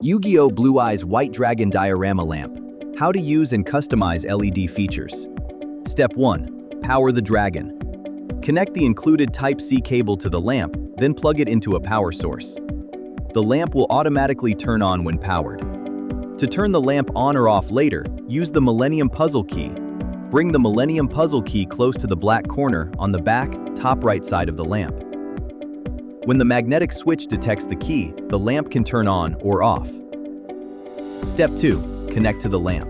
Yu-Gi-Oh! Blue Eyes White Dragon Diorama Lamp. How to use and customize LED features. Step 1. Power the dragon. Connect the included Type-C cable to the lamp, then plug it into a power source. The lamp will automatically turn on when powered. To turn the lamp on or off later, use the Millennium Puzzle key. Bring the Millennium Puzzle key close to the black corner on the back, top right side of the lamp. When the magnetic switch detects the key, the lamp can turn on or off. Step 2. Connect to the lamp.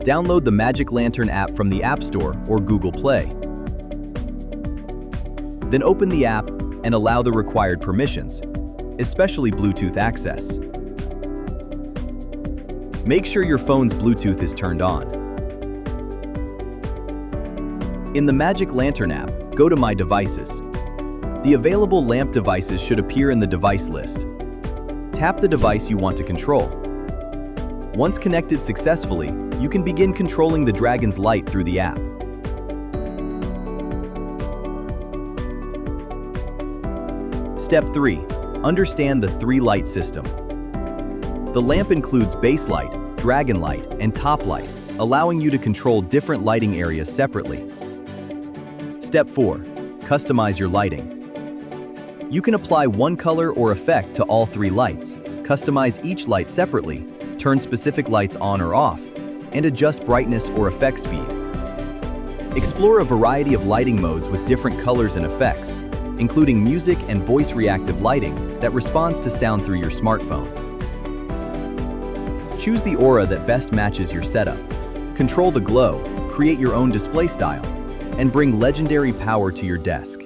Download the Magic Lantern app from the App Store or Google Play. Then open the app and allow the required permissions, especially Bluetooth access. Make sure your phone's Bluetooth is turned on. In the Magic Lantern app, go to My Devices. The available lamp devices should appear in the device list. Tap the device you want to control. Once connected successfully, you can begin controlling the dragon's light through the app. Step 3. Understand the 3-light system. The lamp includes base light, dragon light, and top light, allowing you to control different lighting areas separately. Step 4. Customize your lighting. You can apply one color or effect to all 3 lights, customize each light separately, turn specific lights on or off, and adjust brightness or effect speed. Explore a variety of lighting modes with different colors and effects, including music and voice reactive lighting that responds to sound through your smartphone. Choose the aura that best matches your setup. Control the glow, create your own display style, and bring legendary power to your desk.